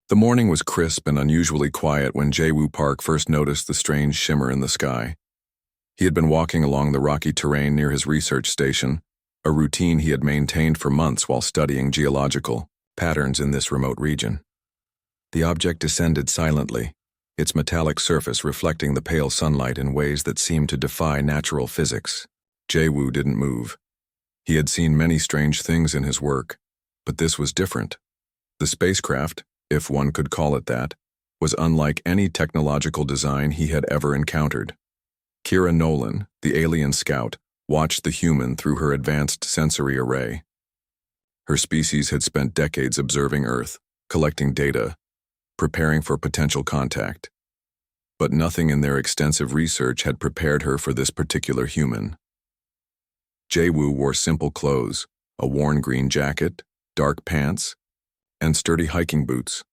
The morning was crisp and unusually quiet when Jae-woo Park first noticed the strange shimmer in the sky. He had been walking along the rocky terrain near his research station, a routine he had maintained for months while studying geological patterns in this remote region. The object descended silently, its metallic surface reflecting the pale sunlight in ways that seemed to defy natural physics. Jae-woo didn't move. He had seen many strange things in his work, but this was different. The spacecraft, if one could call it that, was unlike any technological design he had ever encountered. Kira Nolan, the alien scout, watched the human through her advanced sensory array. Her species had spent decades observing Earth, collecting data, preparing for potential contact. But nothing in their extensive research had prepared her for this particular human. Jae-woo wore simple clothes, a worn green jacket, dark pants, and sturdy hiking boots.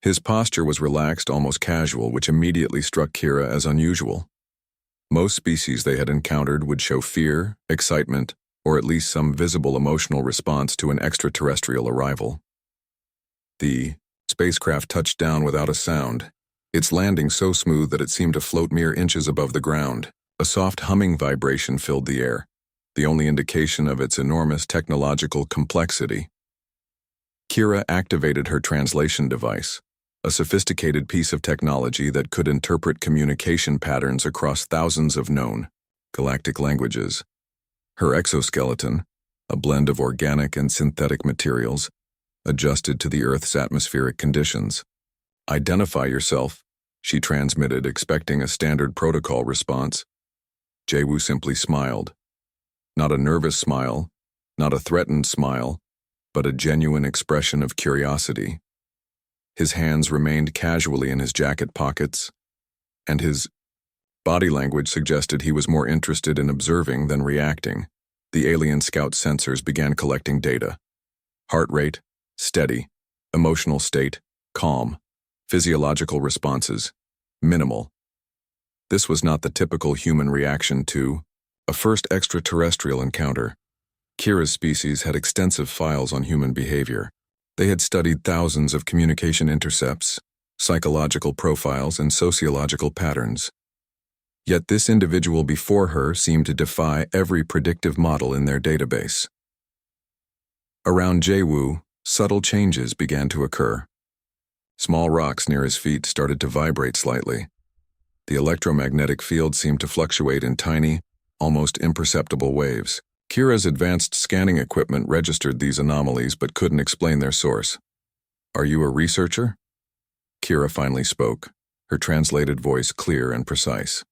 His posture was relaxed, almost casual, which immediately struck Kira as unusual. Most species they had encountered would show fear, excitement, or at least some visible emotional response to an extraterrestrial arrival. The spacecraft touched down without a sound, its landing so smooth that it seemed to float mere inches above the ground. A soft humming vibration filled the air, the only indication of its enormous technological complexity. Kira activated her translation device, a sophisticated piece of technology that could interpret communication patterns across thousands of known galactic languages. Her exoskeleton, a blend of organic and synthetic materials, adjusted to the Earth's atmospheric conditions. "Identify yourself," she transmitted, expecting a standard protocol response. Jae-woo simply smiled. Not a nervous smile, not a threatened smile, but a genuine expression of curiosity. His hands remained casually in his jacket pockets, and his body language suggested he was more interested in observing than reacting. The alien scout sensors began collecting data. Heart rate, steady. Emotional state, calm. Physiological responses, minimal. This was not the typical human reaction to a first extraterrestrial encounter. Kira's species had extensive files on human behavior. They had studied thousands of communication intercepts, psychological profiles, and sociological patterns. Yet this individual before her seemed to defy every predictive model in their database. Around Jae-woo, subtle changes began to occur. Small rocks near his feet started to vibrate slightly. The electromagnetic field seemed to fluctuate in tiny, almost imperceptible waves. Kira's advanced scanning equipment registered these anomalies but couldn't explain their source. "Are you a researcher?" Kira finally spoke, her translated voice clear and precise.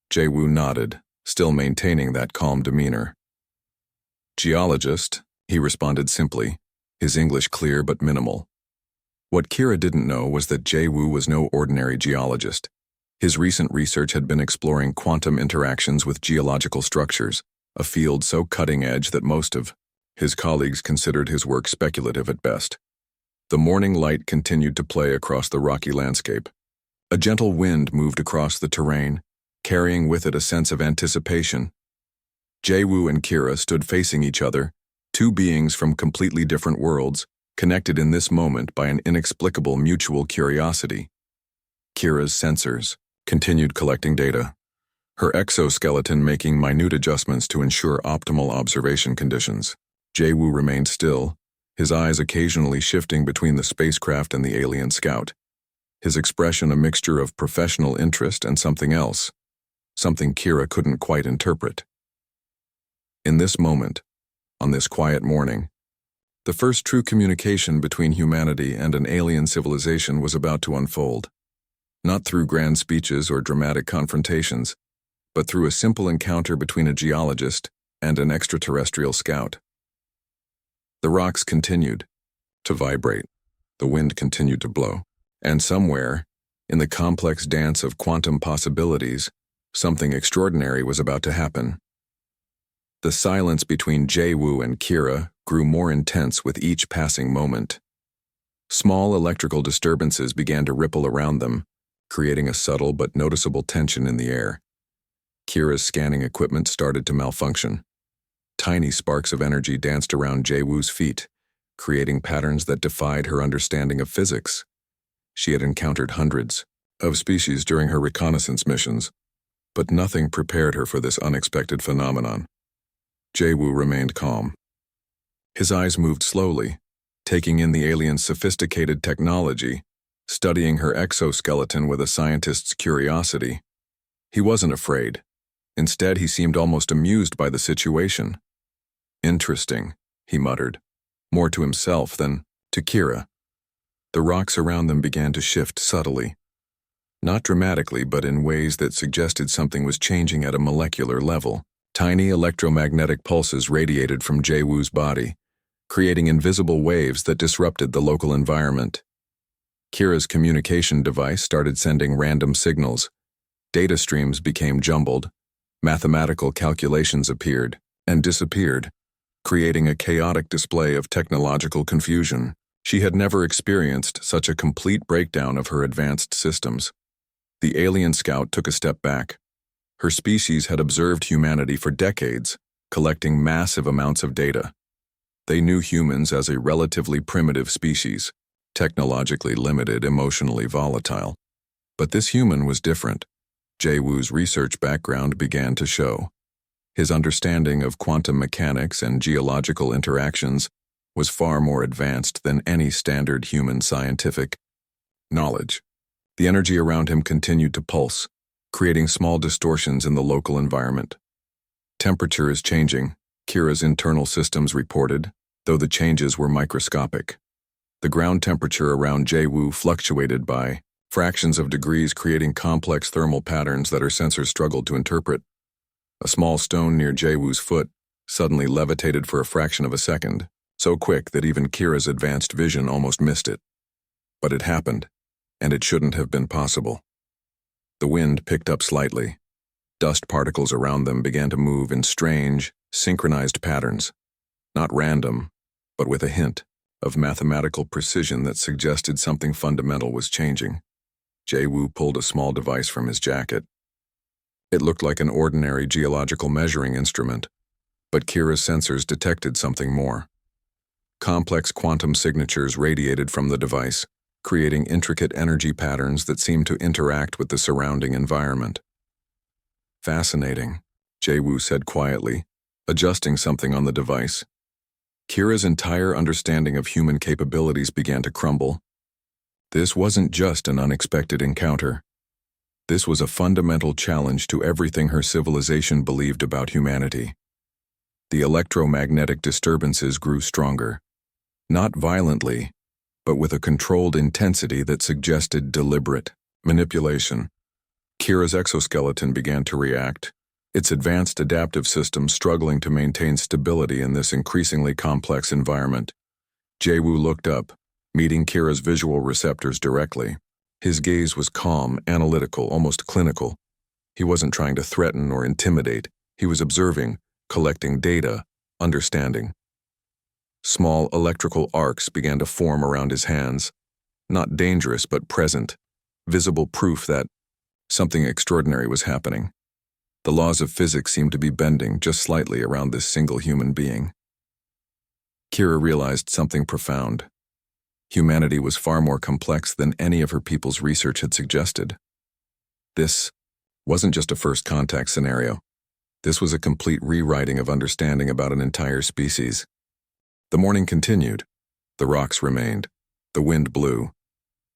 Jae-woo nodded, still maintaining that calm demeanor. "Geologist," he responded simply, his English clear but minimal. What Kira didn't know was that Jae-woo was no ordinary geologist. His recent research had been exploring quantum interactions with geological structures, a field so cutting-edge that most of his colleagues considered his work speculative at best. The morning light continued to play across the rocky landscape. A gentle wind moved across the terrain, carrying with it a sense of anticipation. Jae-woo and Kira stood facing each other, two beings from completely different worlds, connected in this moment by an inexplicable mutual curiosity. Kira's sensors continued collecting data, her exoskeleton making minute adjustments to ensure optimal observation conditions. Jae-woo remained still, his eyes occasionally shifting between the spacecraft and the alien scout, his expression a mixture of professional interest and something else, something Kira couldn't quite interpret. In this moment, on this quiet morning, the first true communication between humanity and an alien civilization was about to unfold, not through grand speeches or dramatic confrontations, but through a simple encounter between a geologist and an extraterrestrial scout. The rocks continued to vibrate, the wind continued to blow, and somewhere, in the complex dance of quantum possibilities, something extraordinary was about to happen. The silence between Jae-woo and Kira grew more intense with each passing moment. Small electrical disturbances began to ripple around them, creating a subtle but noticeable tension in the air. Kira's scanning equipment started to malfunction. Tiny sparks of energy danced around Jae-woo's feet, creating patterns that defied her understanding of physics. She had encountered hundreds of species during her reconnaissance missions, but nothing prepared her for this unexpected phenomenon. Jae-woo remained calm. His eyes moved slowly, taking in the alien's sophisticated technology, studying her exoskeleton with a scientist's curiosity. He wasn't afraid. Instead, he seemed almost amused by the situation. "Interesting," he muttered, more to himself than to Kira. The rocks around them began to shift subtly. Not dramatically, but in ways that suggested something was changing at a molecular level. Tiny electromagnetic pulses radiated from Jae-woo's body, creating invisible waves that disrupted the local environment. Kira's communication device started sending random signals. Data streams became jumbled. Mathematical calculations appeared and disappeared, creating a chaotic display of technological confusion. She had never experienced such a complete breakdown of her advanced systems. The alien scout took a step back. Her species had observed humanity for decades, collecting massive amounts of data. They knew humans as a relatively primitive species, technologically limited, emotionally volatile. But this human was different. Jae-woo's research background began to show. His understanding of quantum mechanics and geological interactions was far more advanced than any standard human scientific knowledge. The energy around him continued to pulse, creating small distortions in the local environment. "Temperature is changing," Kira's internal systems reported, though the changes were microscopic. The ground temperature around Jae-woo fluctuated by fractions of degrees, creating complex thermal patterns that her sensors struggled to interpret. A small stone near Jae-woo's foot suddenly levitated for a fraction of a second, so quick that even Kira's advanced vision almost missed it. But it happened, and it shouldn't have been possible. The wind picked up slightly. Dust particles around them began to move in strange, synchronized patterns, not random, but with a hint of mathematical precision that suggested something fundamental was changing. Jae-woo pulled a small device from his jacket. It looked like an ordinary geological measuring instrument, but Kira's sensors detected something more. Complex quantum signatures radiated from the device, creating intricate energy patterns that seemed to interact with the surrounding environment. "Fascinating," Jae-woo said quietly, adjusting something on the device. Kira's entire understanding of human capabilities began to crumble. This wasn't just an unexpected encounter. This was a fundamental challenge to everything her civilization believed about humanity. The electromagnetic disturbances grew stronger, not violently, but with a controlled intensity that suggested deliberate manipulation. Kira's exoskeleton began to react, its advanced adaptive system struggling to maintain stability in this increasingly complex environment. Jae-woo looked up, meeting Kira's visual receptors directly. His gaze was calm, analytical, almost clinical. He wasn't trying to threaten or intimidate. He was observing, collecting data, understanding. Small electrical arcs began to form around his hands, not dangerous but present, visible proof that something extraordinary was happening. The laws of physics seemed to be bending just slightly around this single human being. Kira realized something profound. Humanity was far more complex than any of her people's research had suggested. This wasn't just a first contact scenario. This was a complete rewriting of understanding about an entire species. The morning continued. The rocks remained. The wind blew.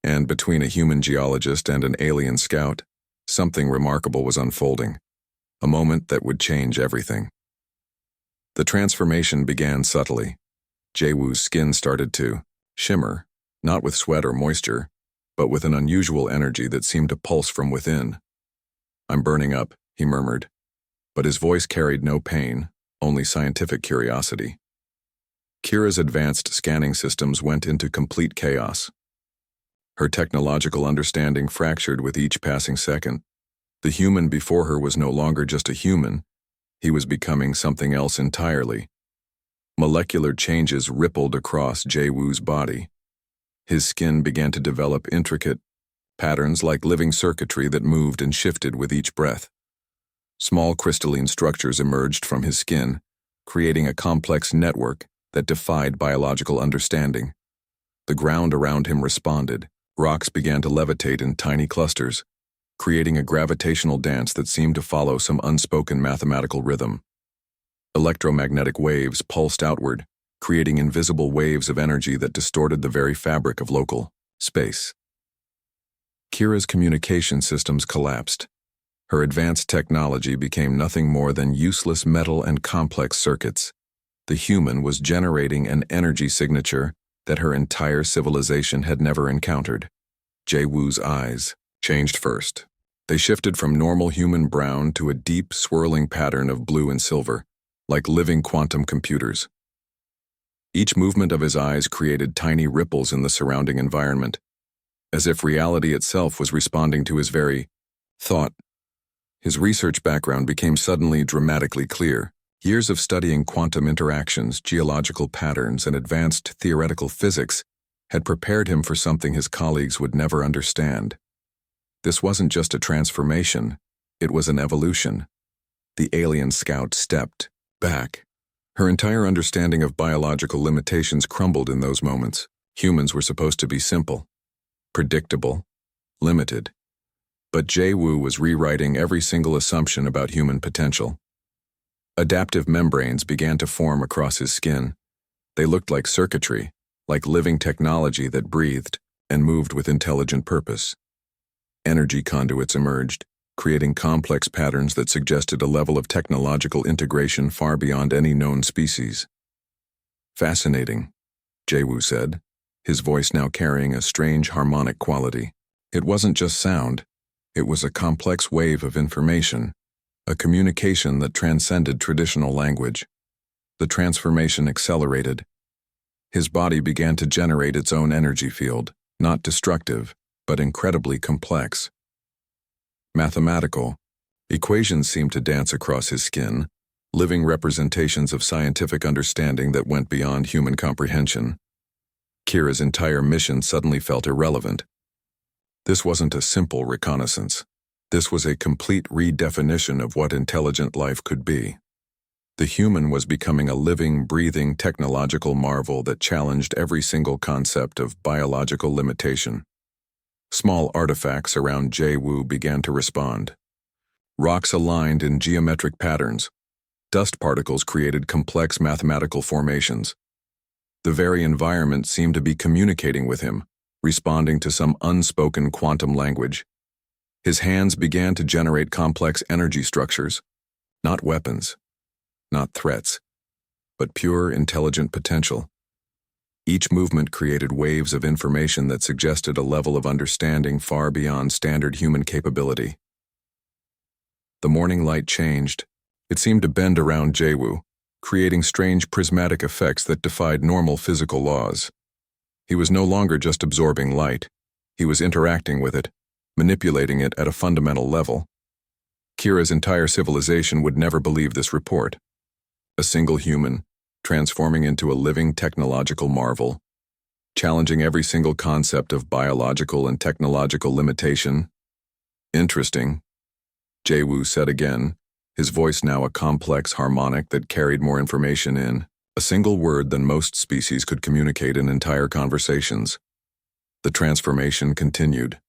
And between a human geologist and an alien scout, something remarkable was unfolding. A moment that would change everything. The transformation began subtly. Jae-woo's skin started to shimmer, not with sweat or moisture, but with an unusual energy that seemed to pulse from within. "I'm burning up," he murmured. But his voice carried no pain, only scientific curiosity. Kira's advanced scanning systems went into complete chaos. Her technological understanding fractured with each passing second. The human before her was no longer just a human. He was becoming something else entirely. Molecular changes rippled across Jae-woo's body. His skin began to develop intricate patterns like living circuitry that moved and shifted with each breath. Small crystalline structures emerged from his skin, creating a complex network that defied biological understanding. The ground around him responded, Rocks began to levitate in tiny clusters, creating a gravitational dance that seemed to follow some unspoken mathematical rhythm. Electromagnetic waves pulsed outward, creating invisible waves of energy that distorted the very fabric of local space. Kira's communication systems collapsed. Her advanced technology became nothing more than useless metal and complex circuits. The human was generating an energy signature that her entire civilization had never encountered. Jae-woo's eyes changed first. They shifted from normal human brown to a deep, swirling pattern of blue and silver, like living quantum computers. Each movement of his eyes created tiny ripples in the surrounding environment, as if reality itself was responding to his very thought. His research background became suddenly dramatically clear. Years of studying quantum interactions, geological patterns, and advanced theoretical physics had prepared him for something his colleagues would never understand. This wasn't just a transformation, it was an evolution. The alien scout stepped back. Her entire understanding of biological limitations crumbled in those moments. Humans were supposed to be simple, predictable, limited. But Jae-woo was rewriting every single assumption about human potential. Adaptive membranes began to form across his skin. They looked like circuitry, like living technology that breathed and moved with intelligent purpose. Energy conduits emerged, creating complex patterns that suggested a level of technological integration far beyond any known species. Fascinating, Jae-woo said, his voice now carrying a strange harmonic quality. It wasn't just sound. It was a complex wave of information, a communication that transcended traditional language. The transformation accelerated. His body began to generate its own energy field, not destructive, but incredibly complex. Mathematical equations seemed to dance across his skin, living representations of scientific understanding that went beyond human comprehension. Kira's entire mission suddenly felt irrelevant. This wasn't a simple reconnaissance. This was a complete redefinition of what intelligent life could be. The human was becoming a living, breathing technological marvel that challenged every single concept of biological limitation. Small artifacts around Jae-woo began to respond. Rocks aligned in geometric patterns. Dust particles created complex mathematical formations. The very environment seemed to be communicating with him, responding to some unspoken quantum language. His hands began to generate complex energy structures, not weapons, not threats, but pure intelligent potential. Each movement created waves of information that suggested a level of understanding far beyond standard human capability. The morning light changed. It seemed to bend around Jae-woo, creating strange prismatic effects that defied normal physical laws. He was no longer just absorbing light. He was interacting with it, manipulating it at a fundamental level. Kira's entire civilization would never believe this report. A single human, transforming into a living technological marvel, challenging every single concept of biological and technological limitation. Interesting, Jae-woo said again, his voice now a complex harmonic that carried more information in a single word than most species could communicate in entire conversations. The transformation continued,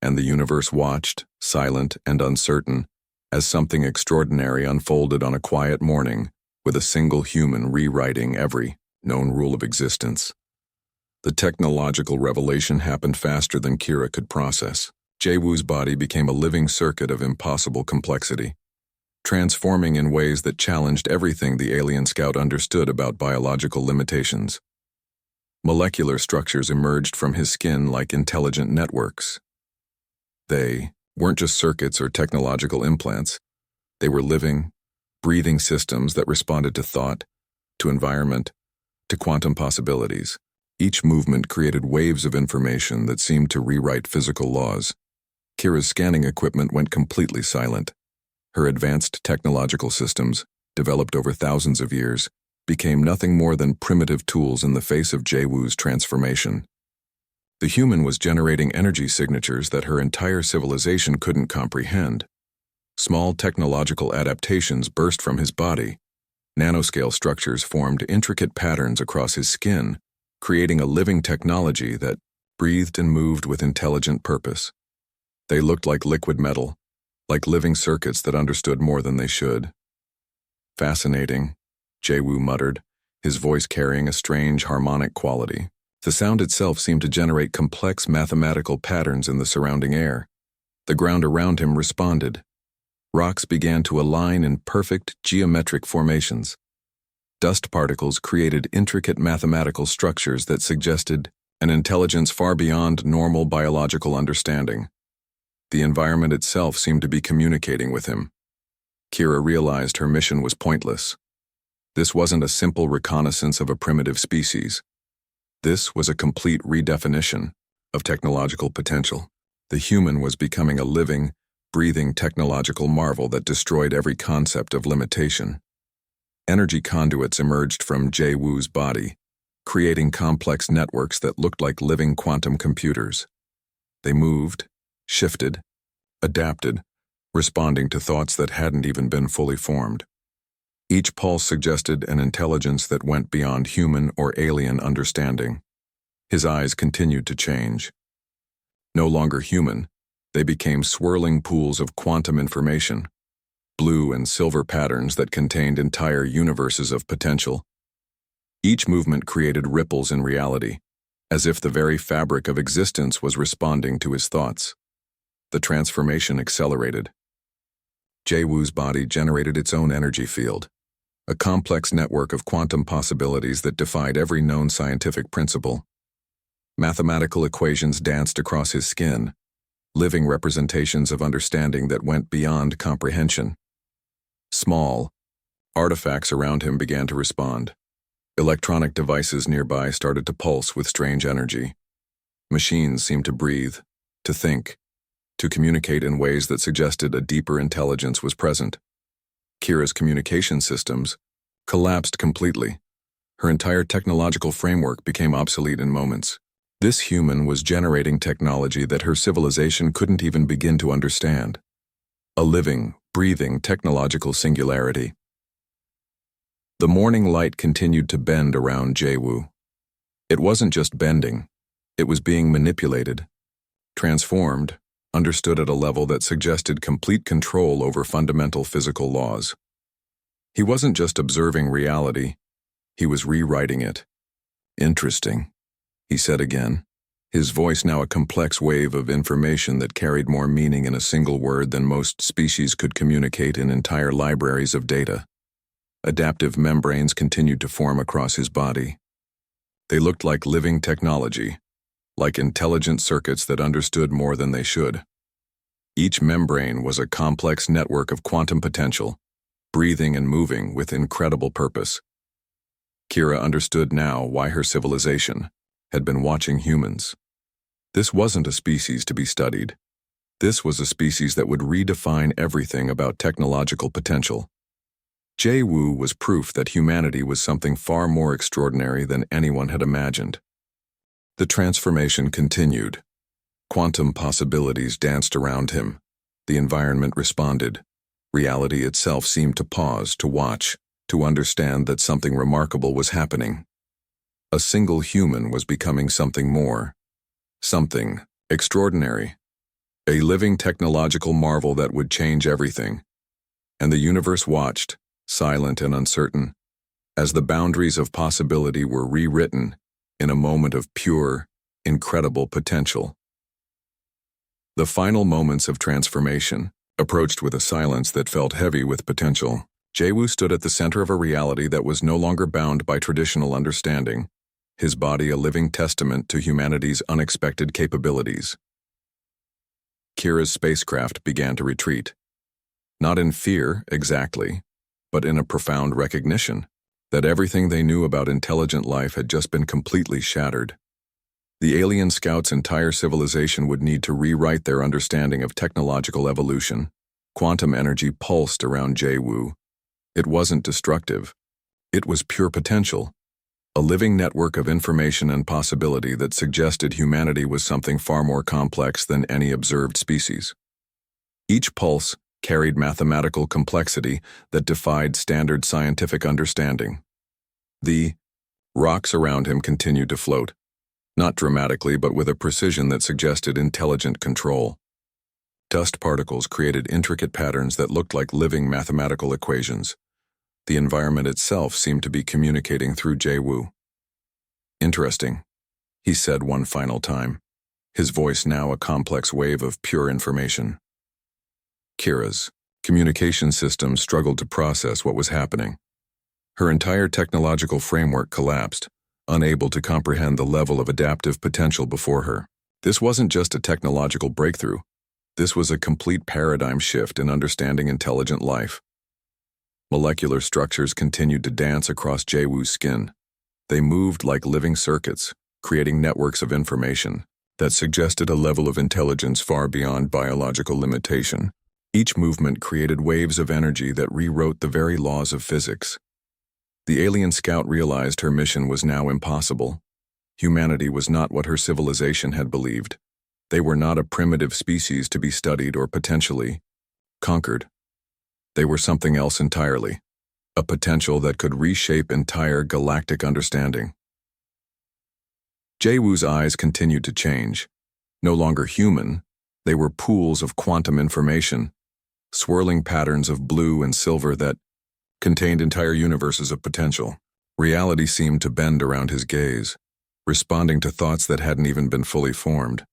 and the universe watched, silent and uncertain, as something extraordinary unfolded on a quiet morning, with a single human rewriting every known rule of existence. The technological revelation happened faster than Kira could process. Jae-woo's body became a living circuit of impossible complexity, transforming in ways that challenged everything the alien scout understood about biological limitations. Molecular structures emerged from his skin like intelligent networks. They weren't just circuits or technological implants. They were living, breathing systems that responded to thought, to environment, to quantum possibilities. Each movement created waves of information that seemed to rewrite physical laws. Kira's scanning equipment went completely silent. Her advanced technological systems, developed over thousands of years, became nothing more than primitive tools in the face of Jae-woo's transformation. The human was generating energy signatures that her entire civilization couldn't comprehend. Small technological adaptations burst from his body. Nanoscale structures formed intricate patterns across his skin, creating a living technology that breathed and moved with intelligent purpose. They looked like liquid metal, like living circuits that understood more than they should. Fascinating, Jae-woo muttered, his voice carrying a strange harmonic quality. The sound itself seemed to generate complex mathematical patterns in the surrounding air. The ground around him responded. Rocks began to align in perfect geometric formations. Dust particles created intricate mathematical structures that suggested an intelligence far beyond normal biological understanding. The environment itself seemed to be communicating with him. Kira realized her mission was pointless. This wasn't a simple reconnaissance of a primitive species. This was a complete redefinition of technological potential. The human was becoming a living, breathing technological marvel that destroyed every concept of limitation. Energy conduits emerged from Jae-woo's body, creating complex networks that looked like living quantum computers. They moved, shifted, adapted, responding to thoughts that hadn't even been fully formed. Each pulse suggested an intelligence that went beyond human or alien understanding. His eyes continued to change. No longer human, they became swirling pools of quantum information, blue and silver patterns that contained entire universes of potential. Each movement created ripples in reality, as if the very fabric of existence was responding to his thoughts. The transformation accelerated. Jae-woo's body generated its own energy field, a complex network of quantum possibilities that defied every known scientific principle. Mathematical equations danced across his skin, living representations of understanding that went beyond comprehension. Small artifacts around him began to respond. Electronic devices nearby started to pulse with strange energy. Machines seemed to breathe, to think, to communicate in ways that suggested a deeper intelligence was present. Kira's communication systems collapsed completely. Her entire technological framework became obsolete in moments. This human was generating technology that her civilization couldn't even begin to understand. A living, breathing technological singularity. The morning light continued to bend around Jae-woo. It wasn't just bending, it was being manipulated, transformed, understood at a level that suggested complete control over fundamental physical laws. He wasn't just observing reality, he was rewriting it. Interesting, he said again, his voice now a complex wave of information that carried more meaning in a single word than most species could communicate in entire libraries of data. Adaptive membranes continued to form across his body. They looked like living technology, like intelligent circuits that understood more than they should. Each membrane was a complex network of quantum potential, breathing and moving with incredible purpose. Kira understood now why her civilization had been watching humans. This wasn't a species to be studied. This was a species that would redefine everything about technological potential. Jae-woo was proof that humanity was something far more extraordinary than anyone had imagined. The transformation continued. Quantum possibilities danced around him. The environment responded. Reality itself seemed to pause, to watch, to understand that something remarkable was happening. A single human was becoming something more. Something extraordinary. A living technological marvel that would change everything. And the universe watched, silent and uncertain, as the boundaries of possibility were rewritten in a moment of pure, incredible potential. The final moments of transformation approached with a silence that felt heavy with potential. Jae-woo stood at the center of a reality that was no longer bound by traditional understanding, his body a living testament to humanity's unexpected capabilities. Kira's spacecraft began to retreat. Not in fear, exactly, but in a profound recognition that everything they knew about intelligent life had just been completely shattered. The alien scouts' entire civilization would need to rewrite their understanding of technological evolution. Quantum energy pulsed around Jae-woo. It wasn't destructive. It was pure potential, a living network of information and possibility that suggested humanity was something far more complex than any observed species. Each pulse carried mathematical complexity that defied standard scientific understanding. The rocks around him continued to float, not dramatically but with a precision that suggested intelligent control. Dust particles created intricate patterns that looked like living mathematical equations. The environment itself seemed to be communicating through Jae-woo. "Interesting," he said one final time, his voice now a complex wave of pure information. Kira's communication system struggled to process what was happening. Her entire technological framework collapsed, unable to comprehend the level of adaptive potential before her. This wasn't just a technological breakthrough. This was a complete paradigm shift in understanding intelligent life. Molecular structures continued to dance across Jae-woo's skin. They moved like living circuits, creating networks of information that suggested a level of intelligence far beyond biological limitation. Each movement created waves of energy that rewrote the very laws of physics. The alien scout realized her mission was now impossible. Humanity was not what her civilization had believed. They were not a primitive species to be studied or potentially conquered. They were something else entirely, a potential that could reshape entire galactic understanding. Jae-woo's eyes continued to change. No longer human, they were pools of quantum information, swirling patterns of blue and silver that contained entire universes of potential. Reality seemed to bend around his gaze, responding to thoughts that hadn't even been fully formed.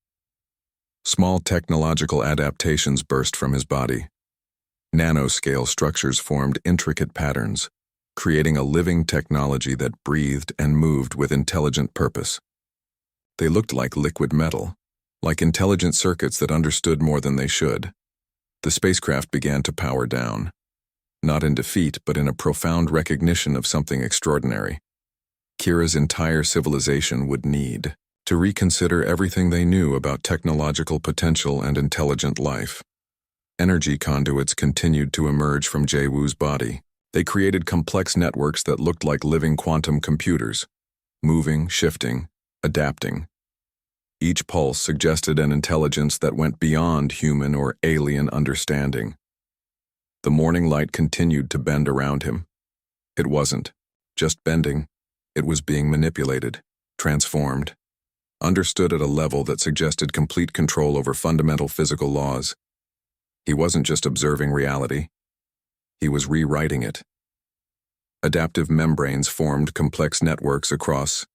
Small technological adaptations burst from his body. Nanoscale structures formed intricate patterns, creating a living technology that breathed and moved with intelligent purpose. They looked like liquid metal, like intelligent circuits that understood more than they should. The spacecraft began to power down, not in defeat but in a profound recognition of something extraordinary. Kira's entire civilization would need to reconsider everything they knew about technological potential and intelligent life. Energy conduits continued to emerge from Jae-woo's body. They created complex networks that looked like living quantum computers, moving, shifting, adapting. Each pulse suggested an intelligence that went beyond human or alien understanding. The morning light continued to bend around him. It wasn't just bending, it was being manipulated, transformed, understood at a level that suggested complete control over fundamental physical laws. He wasn't just observing reality, he was rewriting it. Adaptive membranes formed complex networks across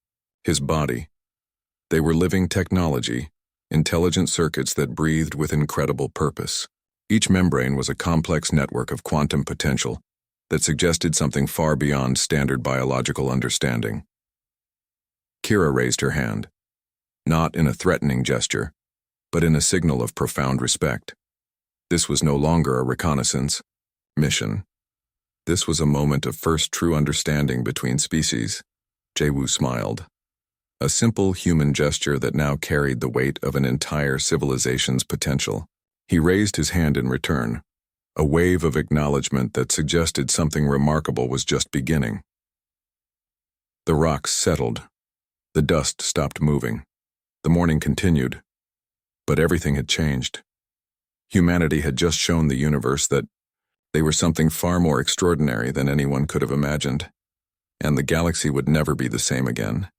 his body. They were living technology, intelligent circuits that breathed with incredible purpose. Each membrane was a complex network of quantum potential that suggested something far beyond standard biological understanding. Kira raised her hand, not in a threatening gesture, but in a signal of profound respect. This was no longer a reconnaissance mission. This was a moment of first true understanding between species. Jae-woo smiled. A simple human gesture that now carried the weight of an entire civilization's potential. He raised his hand in return, a wave of acknowledgement that suggested something remarkable was just beginning. The rocks settled. The dust stopped moving. The morning continued. But everything had changed. Humanity had just shown the universe that they were something far more extraordinary than anyone could have imagined, and the galaxy would never be the same again.